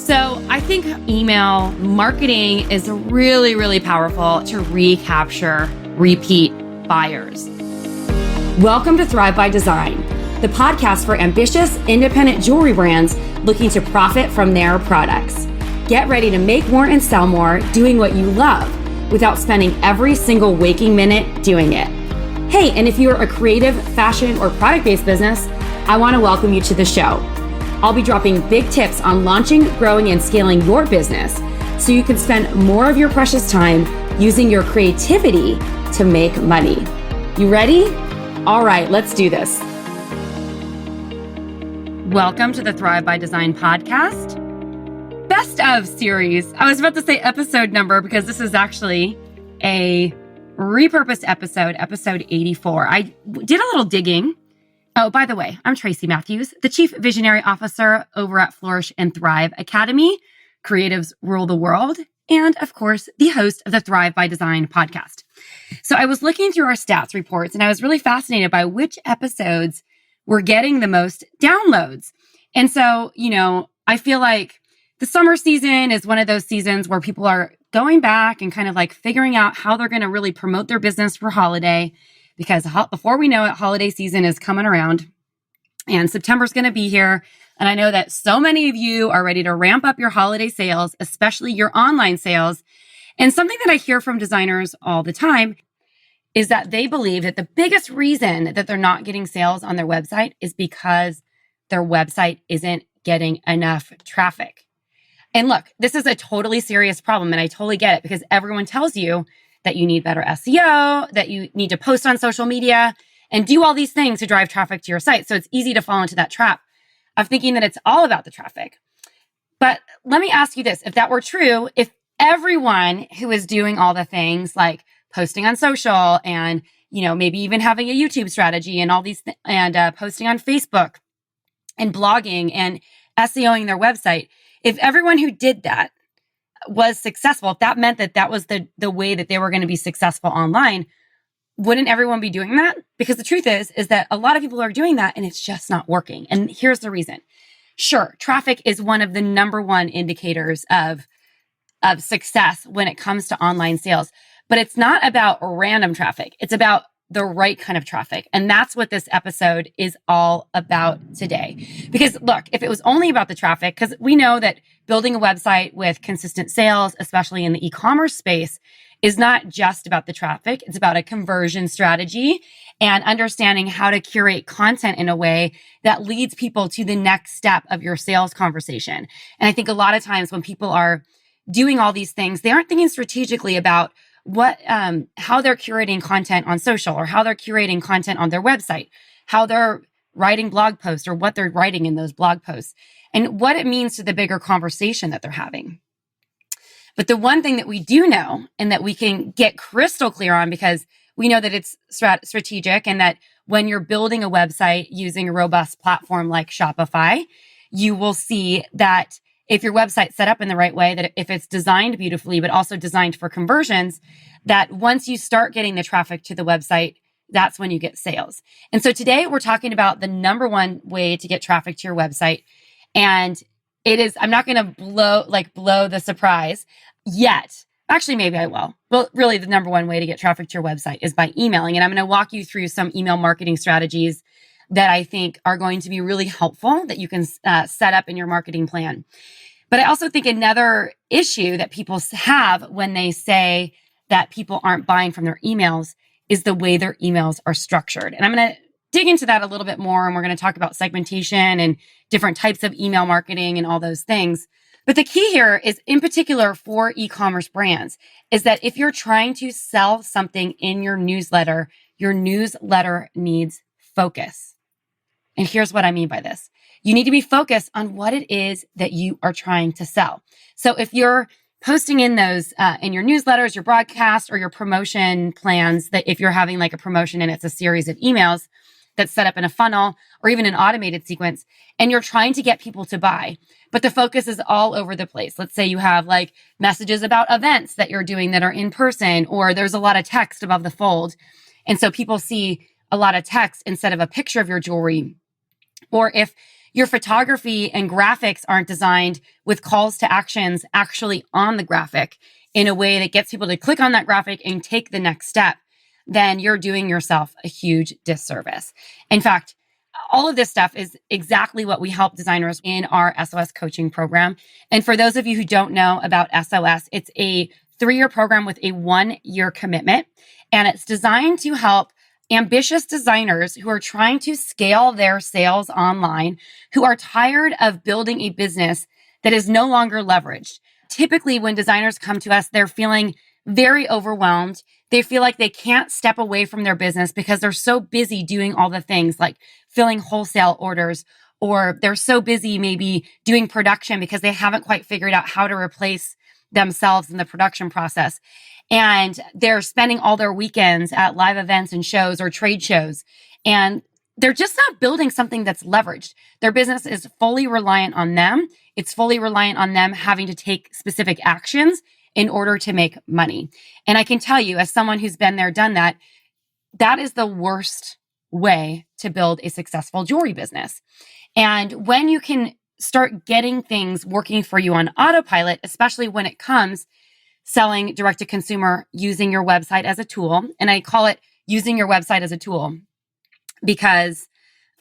So I think email marketing is really, really powerful to recapture repeat buyers. Welcome to Thrive by Design, the podcast for ambitious, independent jewelry brands looking to profit from their products. Get ready to make more and sell more doing what you love without spending every single waking minute doing it. Hey, and if you're a creative, fashion, or product-based business, I want to welcome you to the show. I'll be dropping big tips on launching, growing, and scaling your business so you can spend more of your precious time using your creativity to make money. You ready? All right, let's do this. Welcome to the Thrive by Design podcast. Best of series. I was about to say episode number because this is actually a repurposed episode, episode 84. I did a little digging. Oh, by the way, I'm Tracy Matthews, the Chief Visionary Officer over at Flourish and Thrive Academy, Creatives Rule the World, and of course, the host of the Thrive by Design podcast. So I was looking through our stats reports and I was really fascinated by which episodes were getting the most downloads. And so, I feel like the summer season is one of those seasons where people are going back and kind of like figuring out how they're going to really promote their business for holiday. Because before we know it, holiday season is coming around and September's going to be here. And I know that so many of you are ready to ramp up your holiday sales, especially your online sales. And something that I hear from designers all the time is that they believe that the biggest reason that they're not getting sales on their website is because their website isn't getting enough traffic. And look, this is a totally serious problem and I totally get it because everyone tells you that you need better SEO, that you need to post on social media and do all these things to drive traffic to your site. So it's easy to fall into that trap of thinking that it's all about the traffic. But let me ask you this, if that were true, if everyone who is doing all the things like posting on social and, maybe even having a YouTube strategy and all these, and posting on Facebook and blogging and SEOing their website, if everyone who did that was successful, if that meant that was the way that they were going to be successful online, wouldn't everyone be doing that? Because the truth is that a lot of people are doing that and it's just not working. And here's the reason. Sure, traffic is one of the number one indicators of success when it comes to online sales, but it's not about random traffic. It's about the right kind of traffic. And that's what this episode is all about today. Because look, if it was only about the traffic, because we know that building a website with consistent sales, especially in the e-commerce space, is not just about the traffic. It's about a conversion strategy and understanding how to curate content in a way that leads people to the next step of your sales conversation. And I think a lot of times when people are doing all these things, they aren't thinking strategically about how they're curating content on social or how they're curating content on their website, how they're writing blog posts or what they're writing in those blog posts and what it means to the bigger conversation that they're having. But the one thing that we do know and that we can get crystal clear on, because we know that it's strategic and that when you're building a website using a robust platform like Shopify, you will see that if your website's set up in the right way, that if it's designed beautifully, but also designed for conversions, that once you start getting the traffic to the website, that's when you get sales. And so today we're talking about the number one way to get traffic to your website. And it is, I'm not going to blow the surprise yet. Actually, maybe I will. Well, really the number one way to get traffic to your website is by emailing. And I'm going to walk you through some email marketing strategies that I think are going to be really helpful that you can set up in your marketing plan. But I also think another issue that people have when they say that people aren't buying from their emails is the way their emails are structured. And I'm going to dig into that a little bit more. And we're going to talk about segmentation and different types of email marketing and all those things. But the key here is, in particular for e-commerce brands, is that if you're trying to sell something in your newsletter needs focus. And here's what I mean by this. You need to be focused on what it is that you are trying to sell. So if you're posting in those, in your newsletters, your broadcast, or your promotion plans, that if you're having like a promotion and it's a series of emails that's set up in a funnel or even an automated sequence, and you're trying to get people to buy, but the focus is all over the place. Let's say you have like messages about events that you're doing that are in person, or there's a lot of text above the fold. And so people see a lot of text instead of a picture of your jewelry. Or if Your photography and graphics aren't designed with calls to actions actually on the graphic in a way that gets people to click on that graphic and take the next step, then you're doing yourself a huge disservice. In fact, all of this stuff is exactly what we help designers in our SOS coaching program. And for those of you who don't know about SOS, it's a 3-year program with a 1-year commitment. And it's designed to help ambitious designers who are trying to scale their sales online, who are tired of building a business that is no longer leveraged. Typically, when designers come to us, they're feeling very overwhelmed. They feel like they can't step away from their business because they're so busy doing all the things like filling wholesale orders, or they're so busy maybe doing production because they haven't quite figured out how to replace themselves in the production process. And they're spending all their weekends at live events and shows or trade shows. And they're just not building something that's leveraged. Their business is fully reliant on them. It's fully reliant on them having to take specific actions in order to make money. And I can tell you, as someone who's been there, done that, that is the worst way to build a successful jewelry business. And when you can start getting things working for you on autopilot, especially when it comes selling direct to consumer, using your website as a tool, and I call it using your website as a tool, because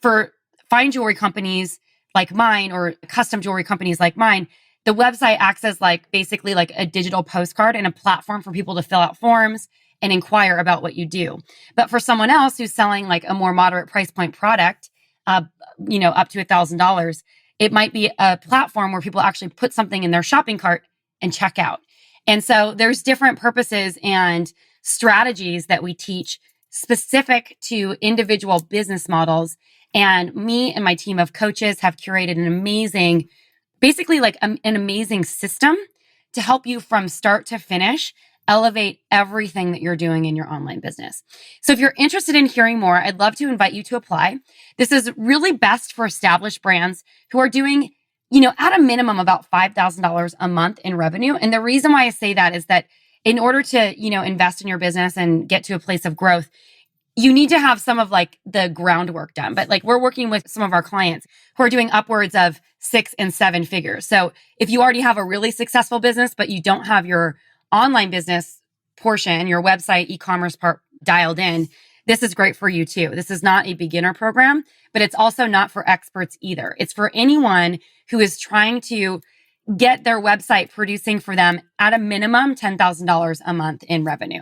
for fine jewelry companies like mine or custom jewelry companies like mine, the website acts as basically like a digital postcard and a platform for people to fill out forms and inquire about what you do. But for someone else who's selling like a more moderate price point product, up to $1,000, it might be a platform where people actually put something in their shopping cart and check out. And so there's different purposes and strategies that we teach specific to individual business models. And me and my team of coaches have curated an amazing, basically like an amazing system to help you from start to finish elevate everything that you're doing in your online business. So if you're interested in hearing more, I'd love to invite you to apply. This is really best for established brands who are doing, at a minimum about $5,000 a month in revenue. And the reason why I say that is that in order to, invest in your business and get to a place of growth, you need to have some of the groundwork done. But we're working with some of our clients who are doing upwards of 6 and 7 figures. So if you already have a really successful business, but you don't have your online business portion, your website, e-commerce part dialed in, this is great for you too. This is not a beginner program, but it's also not for experts either. It's for anyone who is trying to get their website producing for them at a minimum $10,000 a month in revenue.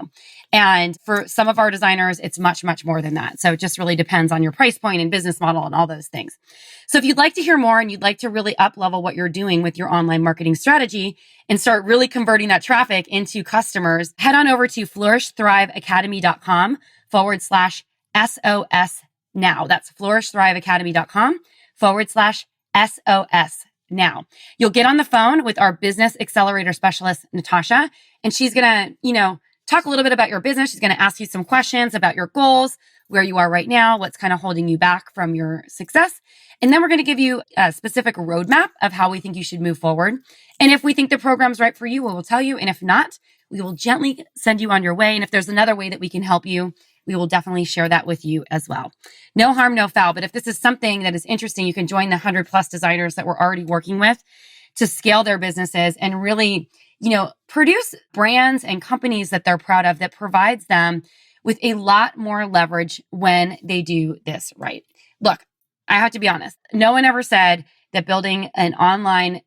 And for some of our designers, it's much, much more than that. So it just really depends on your price point and business model and all those things. So if you'd like to hear more and you'd like to really up level what you're doing with your online marketing strategy and start really converting that traffic into customers, head on over to flourishthriveacademy.com/SOS now. That's flourishthriveacademy.com/SOS now. You'll get on the phone with our business accelerator specialist, Natasha, and she's going to, talk a little bit about your business. She's going to ask you some questions about your goals, where you are right now, what's kind of holding you back from your success. And then we're going to give you a specific roadmap of how we think you should move forward. And if we think the program's right for you, we will tell you. And if not, we will gently send you on your way. And if there's another way that we can help you, we will definitely share that with you as well. No harm, no foul. But if this is something that is interesting, you can join the 100+ designers that we're already working with to scale their businesses and really, produce brands and companies that they're proud of that provides them with a lot more leverage when they do this right. Look, I have to be honest. No one ever said that building an online,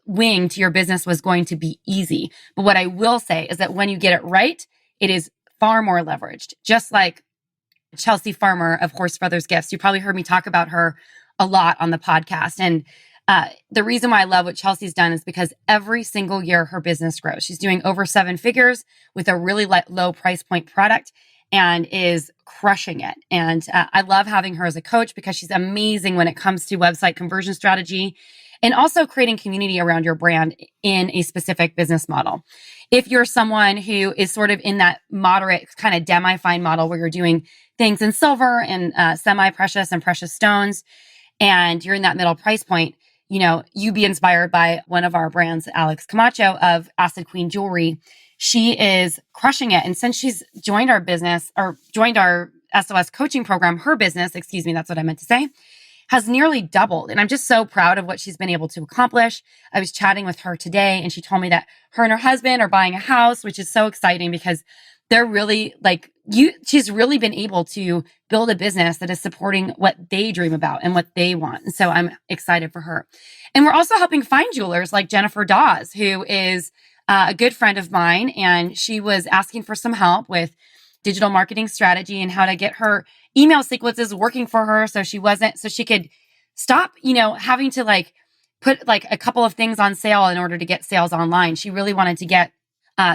wing to your business was going to be easy. But what I will say is that when you get it right, it is far more leveraged. Just like Chelsea Farmer of Horse Feathers Gifts. You probably heard me talk about her a lot on the podcast. And the reason why I love what Chelsea's done is because every single year her business grows. She's doing over 7 figures with a really low price point product and is crushing it. And I love having her as a coach because she's amazing when it comes to website conversion strategy and also creating community around your brand in a specific business model. If you're someone who is sort of in that moderate kind of demi-fine model where you're doing things in silver and semi-precious and precious stones, and you're in that middle price point, you be inspired by one of our brands, Alex Camacho of Acid Queen Jewelry. She is crushing it. And since she's joined our business or joined our SOS coaching program, her business, that's what I meant to say, has nearly doubled. And I'm just so proud of what she's been able to accomplish. I was chatting with her today and she told me that her and her husband are buying a house, which is so exciting because they're really she's really been able to build a business that is supporting what they dream about and what they want. And so I'm excited for her. And we're also helping find jewelers like Jennifer Dawes, who is a good friend of mine. And she was asking for some help with digital marketing strategy and how to get her email sequences working for her so she could stop, having to put a couple of things on sale in order to get sales online. She really wanted to get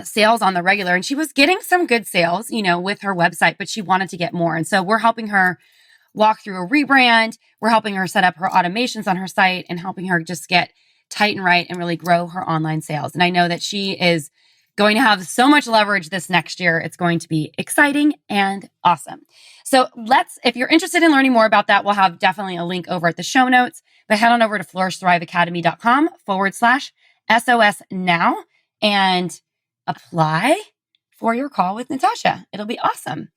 sales on the regular, and she was getting some good sales, with her website, but she wanted to get more. And so we're helping her walk through a rebrand. We're helping her set up her automations on her site and helping her just get tight and right and really grow her online sales. And I know that she is going to have so much leverage this next year. It's going to be exciting and awesome. So if you're interested in learning more about that, we'll have definitely a link over at the show notes, but head on over to flourishthriveacademy.com/SOS now and apply for your call with Natasha. It'll be awesome.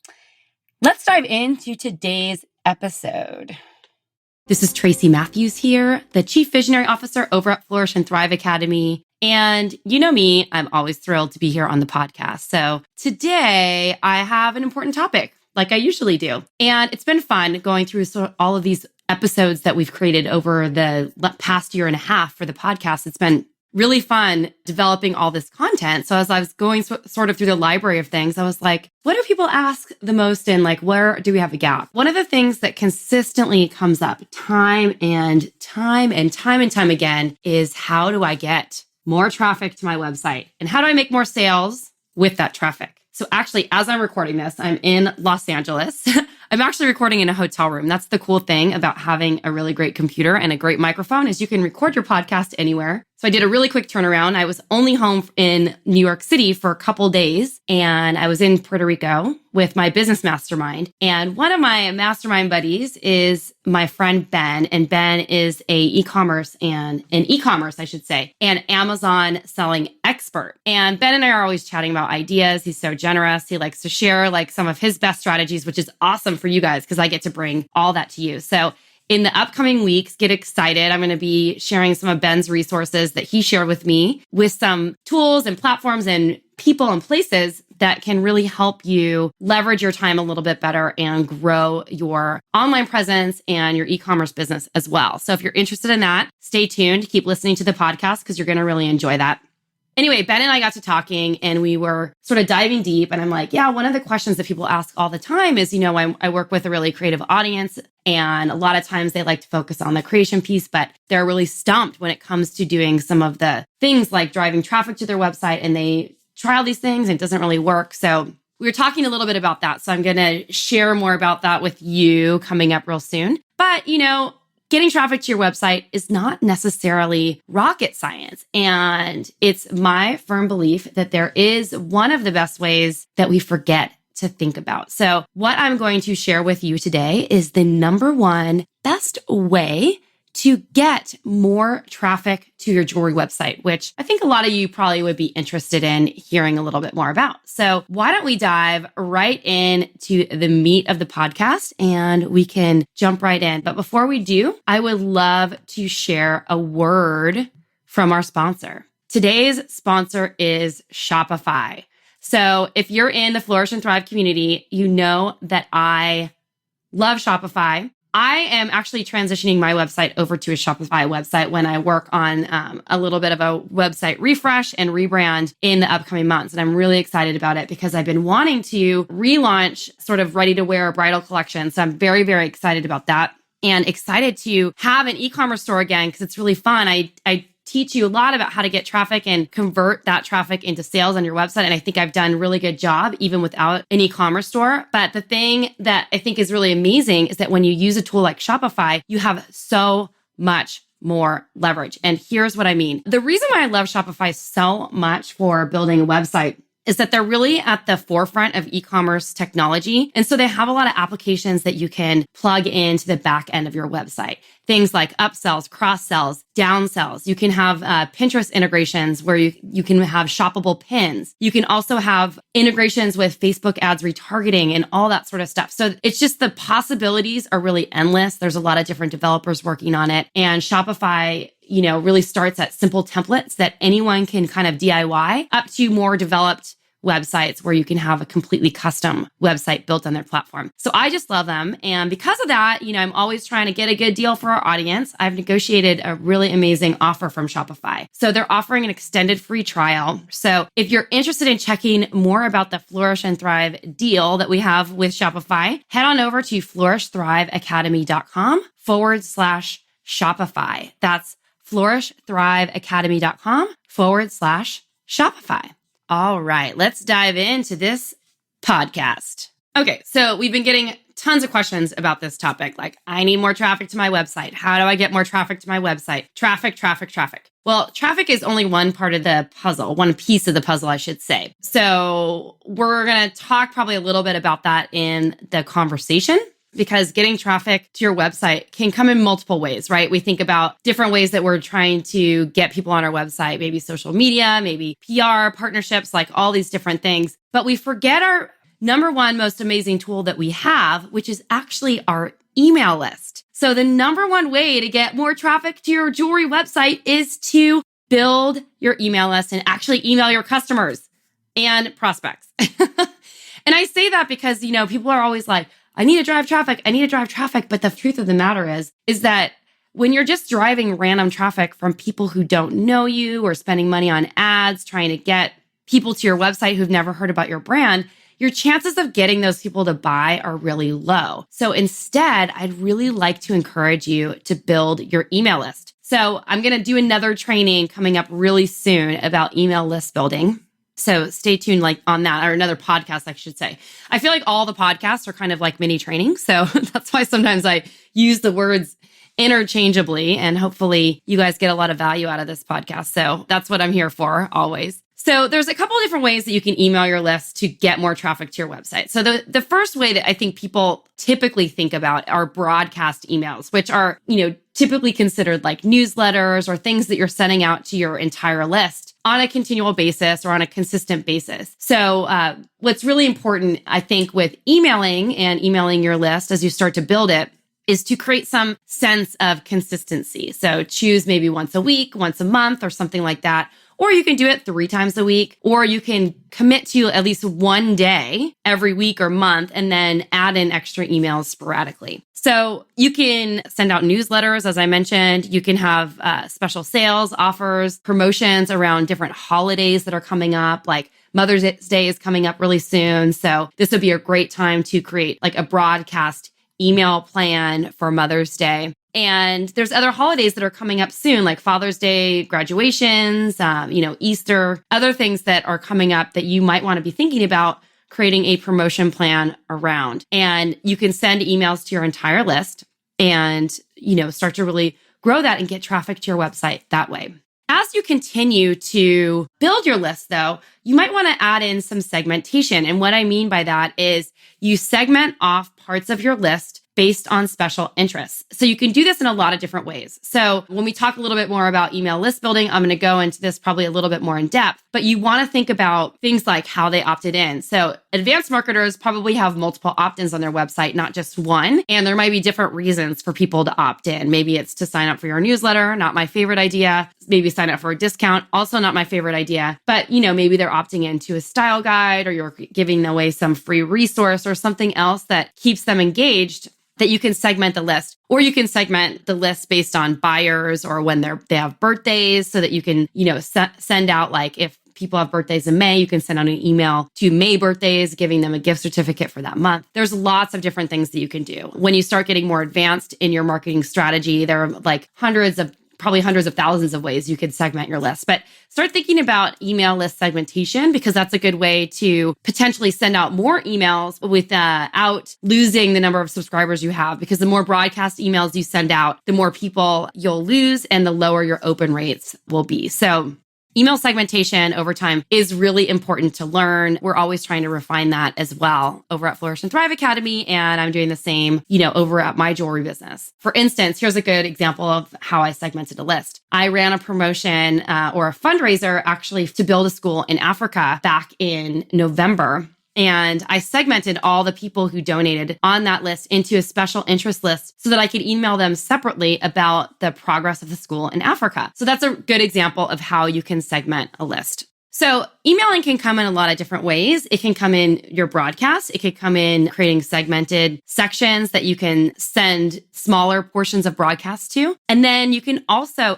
Let's dive into today's episode. This is Tracy Matthews here, the Chief Visionary Officer over at Flourish and Thrive Academy. And you know me, I'm always thrilled to be here on the podcast. So today I have an important topic, like I usually do. And it's been fun going through all of these episodes that we've created over the past year and a half for the podcast. It's been really fun developing all this content. So as I was going sort of through the library of things, I was like, what do people ask the most and where do we have a gap? One of the things that consistently comes up time and time again is, how do I get more traffic to my website? And how do I make more sales with that traffic? So actually, as I'm recording this, I'm in Los Angeles. I'm actually recording in a hotel room. That's the cool thing about having a really great computer and a great microphone, is you can record your podcast anywhere. So I did a really quick turnaround. I was only home in New York City for a couple days, and I was in Puerto Rico with my business mastermind. And one of my mastermind buddies is my friend Ben, and Ben is an e-commerce, and Amazon selling expert. And Ben and I are always chatting about ideas. He's so generous. He likes to share some of his best strategies, which is awesome for you guys because I get to bring all that to you. So in the upcoming weeks, get excited. I'm going to be sharing some of Ben's resources that he shared with me, with some tools and platforms and people and places that can really help you leverage your time a little bit better and grow your online presence and your e-commerce business as well. So if you're interested in that, stay tuned. Keep listening to the podcast because you're going to really enjoy that. Anyway, Ben and I got to talking and we were sort of diving deep. And I'm like, yeah, one of the questions that people ask all the time is, I work with a really creative audience, and a lot of times they like to focus on the creation piece, but they're really stumped when it comes to doing some of the things like driving traffic to their website, and they try all these things and it doesn't really work. So we were talking a little bit about that. So I'm going to share more about that with you coming up real soon. But, getting traffic to your website is not necessarily rocket science. And it's my firm belief that there is one of the best ways that we forget to think about. So what I'm going to share with you today is the number one best way to get more traffic to your jewelry website, which I think a lot of you probably would be interested in hearing a little bit more about. So why don't we dive right into the meat of the podcast and we can jump right in. But before we do, I would love to share a word from our sponsor. Today's sponsor is Shopify. So if you're in the Flourish and Thrive community, you know that I love Shopify. I am actually transitioning my website over to a Shopify website when I work on a little bit of a website refresh and rebrand in the upcoming months. And I'm really excited about it because I've been wanting to relaunch sort of ready to wear bridal collection. So I'm very, very excited about that and excited to have an e-commerce store again because it's really fun. I teach you a lot about how to get traffic and convert that traffic into sales on your website. And I think I've done a really good job even without an e-commerce store. But the thing that I think is really amazing is that when you use a tool like Shopify, you have so much more leverage. And here's what I mean. The reason why I love Shopify so much for building a website is that they're really at the forefront of e-commerce technology. And so they have a lot of applications that you can plug into the back end of your website. Things like upsells, cross-sells, downsells. You can have Pinterest integrations where you can have shoppable pins. You can also have integrations with Facebook ads retargeting and all that sort of stuff. So it's just the possibilities are really endless. There's a lot of different developers working on it. And Shopify, really starts at simple templates that anyone can kind of DIY up to more developed websites where you can have a completely custom website built on their platform. So I just love them. And because of that, I'm always trying to get a good deal for our audience. I've negotiated a really amazing offer from Shopify. So they're offering an extended free trial. So if you're interested in checking more about the Flourish and Thrive deal that we have with Shopify, head on over to flourishthriveacademy.com/Shopify. That's flourishthriveacademy.com/Shopify. All right, let's dive into this podcast. Okay, so we've been getting tons of questions about this topic. Like, I need more traffic to my website. How do I get more traffic to my website? Traffic. Well, traffic is only one part of the puzzle, one piece of the puzzle, I should say. So we're going to talk probably a little bit about that in the conversation, because getting traffic to your website can come in multiple ways, right? We think about different ways that we're trying to get people on our website, maybe social media, maybe PR, partnerships, like all these different things. But we forget our number one most amazing tool that we have, which is actually our email list. So the number one way to get more traffic to your jewelry website is to build your email list and actually email your customers and prospects. And I say that because, people are always like, I need to drive traffic. But the truth of the matter is that when you're just driving random traffic from people who don't know you or spending money on ads, trying to get people to your website who've never heard about your brand, your chances of getting those people to buy are really low. So instead, I'd really like to encourage you to build your email list. So I'm going to do another training coming up really soon about email list building. So stay tuned on that, or another podcast, I should say. I feel like all the podcasts are kind of like mini trainings. So that's why sometimes I use the words interchangeably, and hopefully you guys get a lot of value out of this podcast. So that's what I'm here for always. So there's a couple of different ways that you can email your list to get more traffic to your website. So the first way that I think people typically think about are broadcast emails, which are, typically considered like newsletters or things that you're sending out to your entire list on a continual basis or on a consistent basis. So what's really important, I think, with emailing your list as you start to build it is to create some sense of consistency. So choose maybe once a week, once a month, or something like that. Or you can do it 3 times a week, or you can commit to at least one day every week or month and then add in extra emails sporadically. So you can send out newsletters, as I mentioned. You can have special sales, offers, promotions around different holidays that are coming up, like Mother's Day is coming up really soon. So this would be a great time to create like a broadcast email plan for Mother's Day. And there's other holidays that are coming up soon, like Father's Day, graduations, Easter, other things that are coming up that you might want to be thinking about creating a promotion plan around. And you can send emails to your entire list and, start to really grow that and get traffic to your website that way. As you continue to build your list, though, you might want to add in some segmentation. And what I mean by that is you segment off parts of your list based on special interests. So you can do this in a lot of different ways. So when we talk a little bit more about email list building, I'm going to go into this probably a little bit more in depth, but you want to think about things like how they opted in. So advanced marketers probably have multiple opt-ins on their website, not just one. And there might be different reasons for people to opt in. Maybe it's to sign up for your newsletter, not my favorite idea. Maybe sign up for a discount, also not my favorite idea. But, maybe they're opting into a style guide, or you're giving away some free resource or something else that keeps them engaged, that you can segment the list. Or you can segment the list based on buyers or when they have birthdays, so that you can, send out, like, if people have birthdays in May, you can send out an email to May birthdays, giving them a gift certificate for that month. There's lots of different things that you can do. When you start getting more advanced in your marketing strategy, there are like probably hundreds of thousands of ways you could segment your list. But start thinking about email list segmentation, because that's a good way to potentially send out more emails without losing the number of subscribers you have. Because the more broadcast emails you send out, the more people you'll lose and the lower your open rates will be. So, email segmentation over time is really important to learn. We're always trying to refine that as well over at Flourish and Thrive Academy. And I'm doing the same, over at my jewelry business. For instance, here's a good example of how I segmented a list. I ran a promotion or a fundraiser actually to build a school in Africa back in November. And I segmented all the people who donated on that list into a special interest list so that I could email them separately about the progress of the school in Africa. So that's a good example of how you can segment a list. So emailing can come in a lot of different ways. It can come in your broadcast. It could come in creating segmented sections that you can send smaller portions of broadcasts to. And then you can also,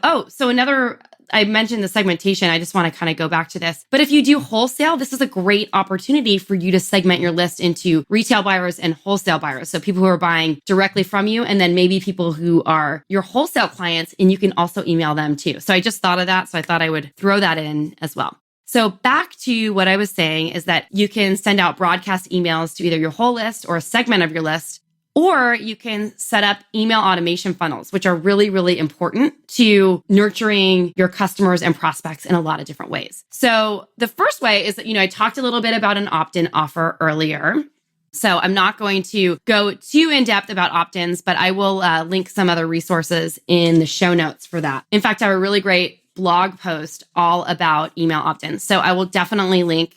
I mentioned the segmentation. I just want to kind of go back to this. But if you do wholesale, this is a great opportunity for you to segment your list into retail buyers and wholesale buyers. So people who are buying directly from you, and then maybe people who are your wholesale clients, and you can also email them too. So I just thought of that. So I thought I would throw that in as well. So back to what I was saying is that you can send out broadcast emails to either your whole list or a segment of your list. Or you can set up email automation funnels, which are really, really important to nurturing your customers and prospects in a lot of different ways. So the first way is that, I talked a little bit about an opt-in offer earlier. So I'm not going to go too in depth about opt-ins, but I will link some other resources in the show notes for that. In fact, I have a really great blog post all about email opt-ins. So I will definitely link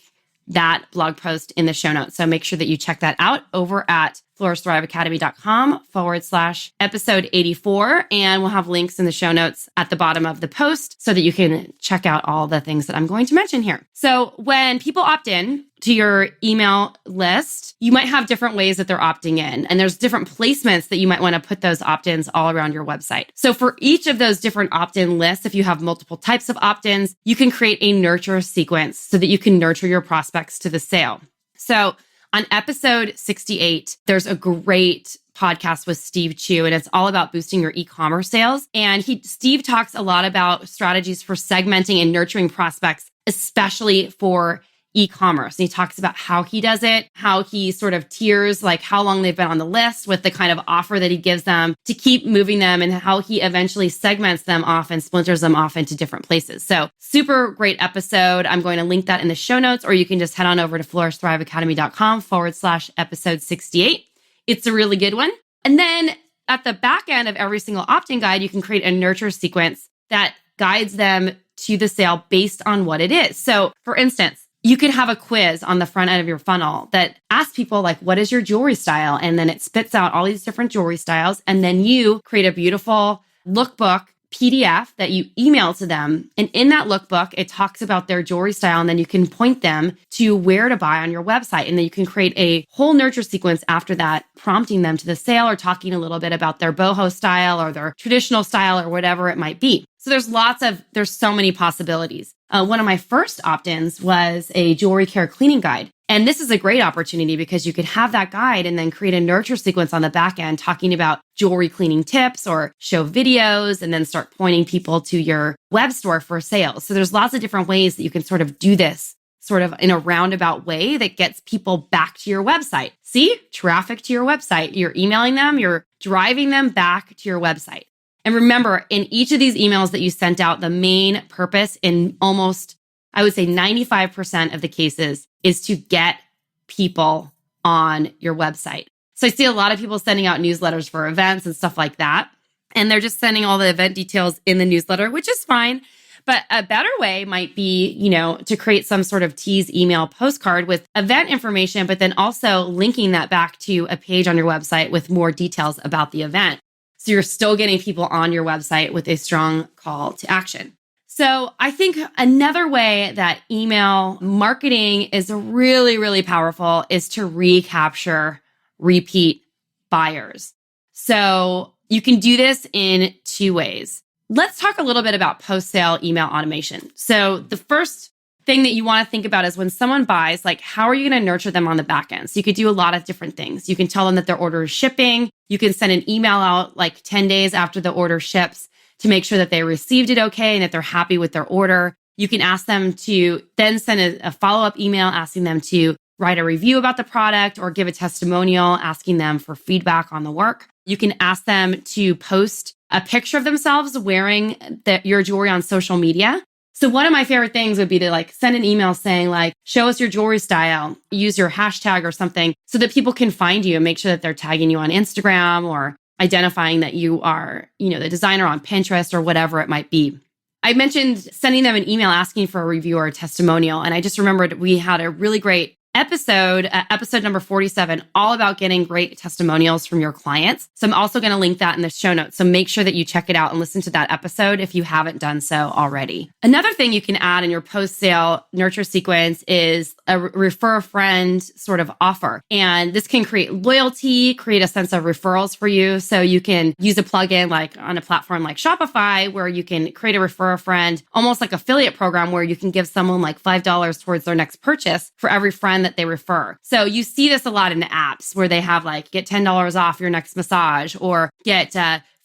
that blog post in the show notes. So make sure that you check that out over at flourishthriveacademy.com/episode 84. And we'll have links in the show notes at the bottom of the post so that you can check out all the things that I'm going to mention here. So when people opt in to your email list, you might have different ways that they're opting in. And there's different placements that you might want to put those opt-ins all around your website. So for each of those different opt-in lists, if you have multiple types of opt-ins, you can create a nurture sequence so that you can nurture your prospects to the sale. So on episode 68, there's a great podcast with Steve Chu, and it's all about boosting your e-commerce sales. And Steve talks a lot about strategies for segmenting and nurturing prospects, especially for e-commerce. And he talks about how he does it, how he sort of tiers, like how long they've been on the list with the kind of offer that he gives them to keep moving them, and how he eventually segments them off and splinters them off into different places. So super great episode. I'm going to link that in the show notes, or you can just head on over to flourishthriveacademy.com/episode 68. It's a really good one. And then at the back end of every single opt-in guide, you can create a nurture sequence that guides them to the sale based on what it is. So for instance, you could have a quiz on the front end of your funnel that asks people like, what is your jewelry style? And then it spits out all these different jewelry styles. And then you create a beautiful lookbook PDF that you email to them. And in that lookbook, it talks about their jewelry style. And then you can point them to where to buy on your website. And then you can create a whole nurture sequence after that, prompting them to the sale or talking a little bit about their boho style or their traditional style or whatever it might be. So there's so many possibilities. One of my first opt-ins was a jewelry care cleaning guide. And this is a great opportunity because you could have that guide and then create a nurture sequence on the back end talking about jewelry cleaning tips or show videos and then start pointing people to your web store for sales. So there's lots of different ways that you can sort of do this sort of in a roundabout way that gets people back to your website. See, traffic to your website. You're emailing them, you're driving them back to your website. And remember, in each of these emails that you sent out, the main purpose in almost, I would say 95% of the cases is to get people on your website. So I see a lot of people sending out newsletters for events and stuff like that. And they're just sending all the event details in the newsletter, which is fine. But a better way might be, to create some sort of tease email postcard with event information, but then also linking that back to a page on your website with more details about the event. So you're still getting people on your website with a strong call to action. So I think another way that email marketing is really, really powerful is to recapture repeat buyers. So you can do this in two ways. Let's talk a little bit about post-sale email automation. So the first thing that you want to think about is when someone buys, like, how are you going to nurture them on the back end? So you could do a lot of different things. You can tell them that their order is shipping. You can send an email out like 10 days after the order ships to make sure that they received it okay and that they're happy with their order. You can ask them to then send a follow-up email asking them to write a review about the product or give a testimonial asking them for feedback on the work. You can ask them to post a picture of themselves wearing your jewelry on social media. So one of my favorite things would be to like send an email saying like, show us your jewelry style, use your hashtag or something so that people can find you and make sure that they're tagging you on Instagram or identifying that you are, the designer on Pinterest or whatever it might be. I mentioned sending them an email asking for a review or a testimonial. And I just remembered we had a really great episode number 47, all about getting great testimonials from your clients. So I'm also going to link that in the show notes. So make sure that you check it out and listen to that episode if you haven't done so already. Another thing you can add in your post-sale nurture sequence is a refer a friend sort of offer. And this can create loyalty, create a sense of referrals for you. So you can use a plugin like on a platform like Shopify, where you can create a refer a friend, almost like affiliate program where you can give someone like $5 towards their next purchase for every friend that they refer. So you see this a lot in the apps where they have like get $10 off your next massage or get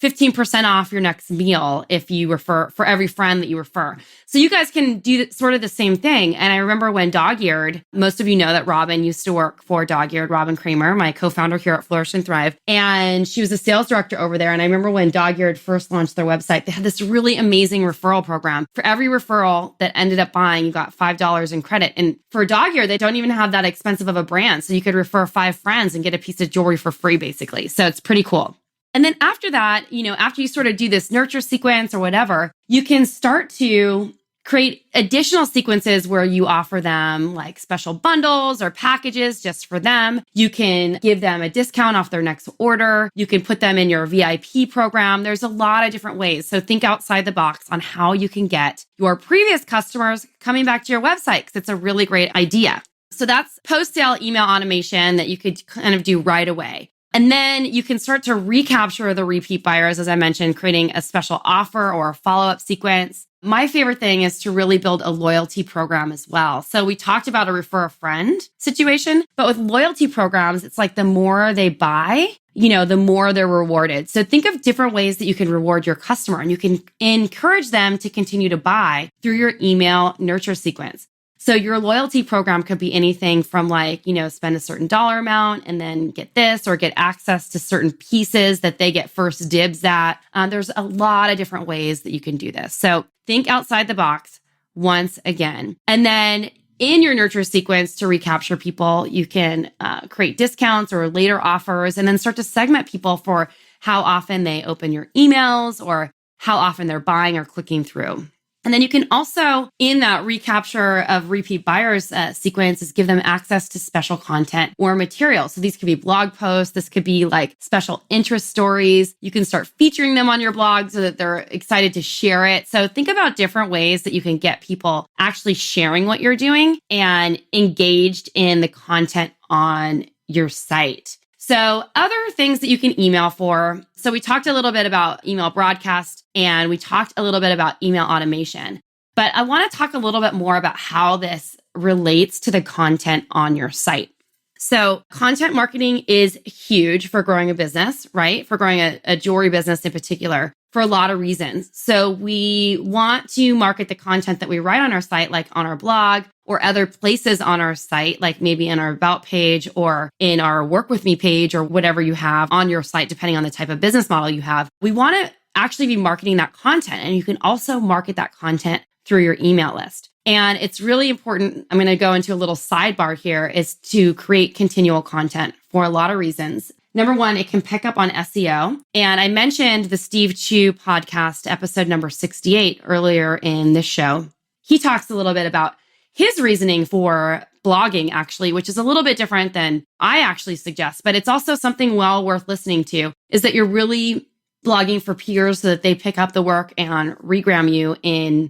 15% off your next meal if you refer for every friend that you refer. So you guys can do sort of the same thing. And I remember when Dog-Eared, most of you know that Robin used to work for Dog-Eared, Robin Kramer, my co-founder here at Flourish and Thrive. And she was a sales director over there. And I remember when Dog-Eared first launched their website, they had this really amazing referral program. For every referral that ended up buying, you got $5 in credit. And for Dog-Eared, they don't even have that expensive of a brand. So you could refer 5 friends and get a piece of jewelry for free, basically. So it's pretty cool. And then after that, after you sort of do this nurture sequence or whatever, you can start to create additional sequences where you offer them like special bundles or packages just for them. You can give them a discount off their next order. You can put them in your VIP program. There's a lot of different ways. So think outside the box on how you can get your previous customers coming back to your website, because it's a really great idea. So that's post-sale email automation that you could kind of do right away. And then you can start to recapture the repeat buyers, as I mentioned, creating a special offer or a follow-up sequence. My favorite thing is to really build a loyalty program as well. So we talked about a refer a friend situation, but with loyalty programs, it's like the more they buy, the more they're rewarded. So think of different ways that you can reward your customer, and you can encourage them to continue to buy through your email nurture sequence. So your loyalty program could be anything from like, spend a certain dollar amount and then get this, or get access to certain pieces that they get first dibs at. There's a lot of different ways that you can do this. So think outside the box once again. And then in your nurture sequence to recapture people, you can create discounts or later offers, and then start to segment people for how often they open your emails or how often they're buying or clicking through. And then you can also, in that recapture of repeat buyers sequence, is give them access to special content or material. So these could be blog posts. This could be like special interest stories. You can start featuring them on your blog so that they're excited to share it. So think about different ways that you can get people actually sharing what you're doing and engaged in the content on your site. So other things that you can email for. So we talked a little bit about email broadcast, and we talked a little bit about email automation, but I want to talk a little bit more about how this relates to the content on your site. So content marketing is huge for growing a business, right? For growing a jewelry business in particular, for a lot of reasons. So we want to market the content that we write on our site, like on our blog or other places on our site, like maybe in our about page or in our work with me page or whatever you have on your site, depending on the type of business model you have. We want to actually be marketing that content. And you can also market that content through your email list. And it's really important. I'm going to go into a little sidebar here, is to create continual content for a lot of reasons. Number one, it can pick up on SEO. And I mentioned the Steve Chu podcast, episode number 68, earlier in this show. He talks a little bit about his reasoning for blogging, actually, which is a little bit different than I actually suggest, but it's also something well worth listening to, is that you're really blogging for peers so that they pick up the work and repost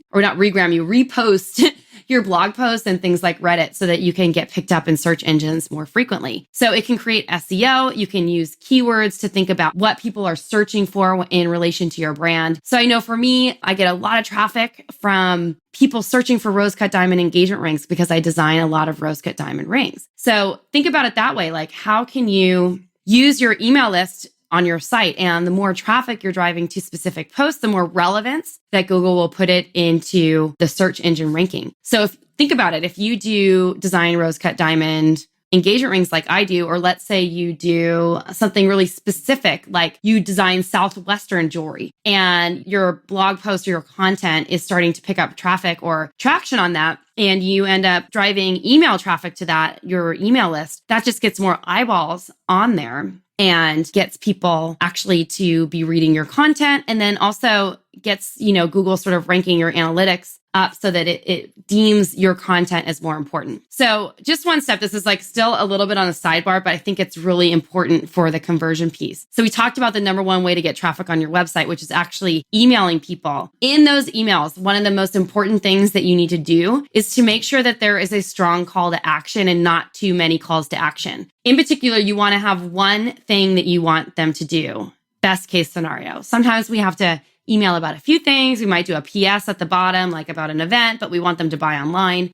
your blog posts and things like Reddit so that you can get picked up in search engines more frequently. So it can create SEO. You can use keywords to think about what people are searching for in relation to your brand. So I know for me, I get a lot of traffic from people searching for rose-cut diamond engagement rings because I design a lot of rose-cut diamond rings. So think about it that way. Like, how can you use your email list on your site? And the more traffic you're driving to specific posts, the more relevance that Google will put it into the search engine ranking. So think about it. If you do design rose-cut diamond engagement rings like I do, or let's say you do something really specific, like you design Southwestern jewelry and your blog post or your content is starting to pick up traffic or traction on that, and you end up driving email traffic to that, your email list, that just gets more eyeballs on there and gets people actually to be reading your content, and then also gets, Google sort of ranking your analytics up so that it deems your content as more important. So just one step, this is like still a little bit on the sidebar, but I think it's really important for the conversion piece. So we talked about the number one way to get traffic on your website, which is actually emailing people. In those emails, one of the most important things that you need to do is to make sure that there is a strong call to action and not too many calls to action. In particular, you want to have one thing that you want them to do. Best case scenario. Sometimes we have to email about a few things. We might do a PS at the bottom, like about an event, but we want them to buy online.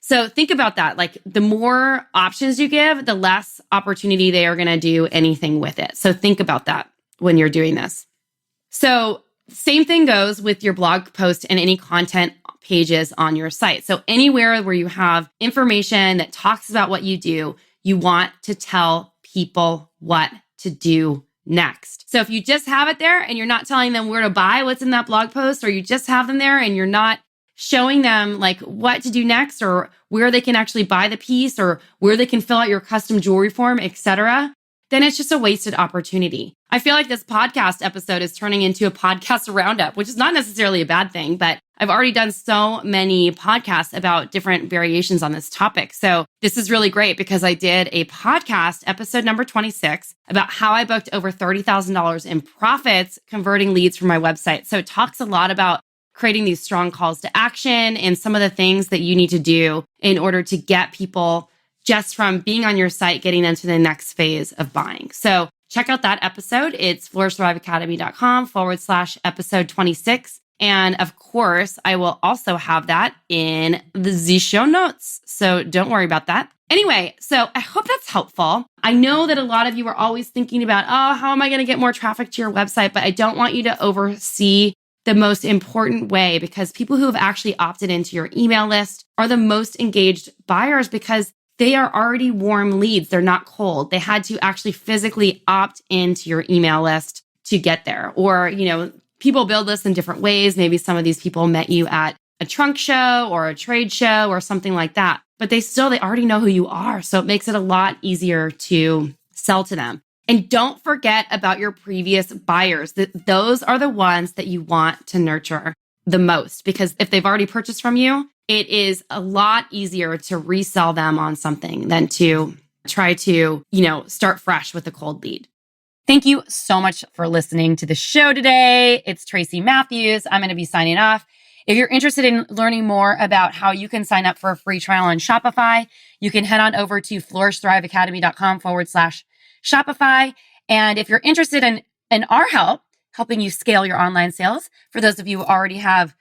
So think about that. Like the more options you give, the less opportunity they are going to do anything with it. So think about that when you're doing this. So same thing goes with your blog post and any content pages on your site. So anywhere where you have information that talks about what you do, you want to tell people what to do next. So if you just have it there and you're not telling them where to buy what's in that blog post, or you just have them there and you're not showing them like what to do next, or where they can actually buy the piece, or where they can fill out your custom jewelry form, etc., then it's just a wasted opportunity. I feel like this podcast episode is turning into a podcast roundup, which is not necessarily a bad thing, but I've already done so many podcasts about different variations on this topic. So this is really great because I did a podcast, episode number 26, about how I booked over $30,000 in profits converting leads from my website. So it talks a lot about creating these strong calls to action and some of the things that you need to do in order to get people just from being on your site, getting them to the next phase of buying. So check out that episode. It's flourishthriveacademy.com/episode 26. And of course, I will also have that in the show notes. So don't worry about that. Anyway, so I hope that's helpful. I know that a lot of you are always thinking about, how am I going to get more traffic to your website? But I don't want you to oversee the most important way, because people who have actually opted into your email list are the most engaged buyers because they are already warm leads. They're not cold. They had to actually physically opt into your email list to get there. Or, people build lists in different ways. Maybe some of these people met you at a trunk show or a trade show or something like that, but they already know who you are. So it makes it a lot easier to sell to them. And don't forget about your previous buyers. Those are the ones that you want to nurture the most, because if they've already purchased from you, it is a lot easier to resell them on something than to try to, start fresh with a cold lead. Thank you so much for listening to the show today. It's Tracy Matthews. I'm going to be signing off. If you're interested in learning more about how you can sign up for a free trial on Shopify, you can head on over to flourishthriveacademy.com/Shopify. And if you're interested in our help, helping you scale your online sales, for those of you who already have,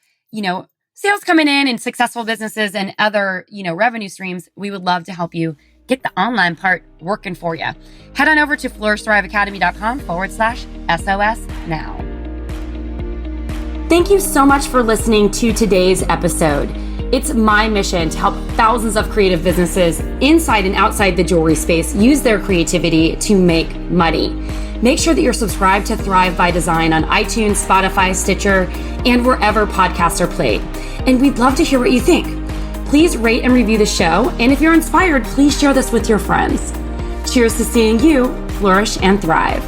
sales coming in and successful businesses and other, revenue streams, we would love to help you get the online part working for you. Head on over to flourishthriveacademy.com/SOS now. Thank you so much for listening to today's episode. It's my mission to help thousands of creative businesses inside and outside the jewelry space use their creativity to make money. Make sure that you're subscribed to Thrive by Design on iTunes, Spotify, Stitcher, and wherever podcasts are played. And we'd love to hear what you think. Please rate and review the show. And if you're inspired, please share this with your friends. Cheers to seeing you flourish and thrive.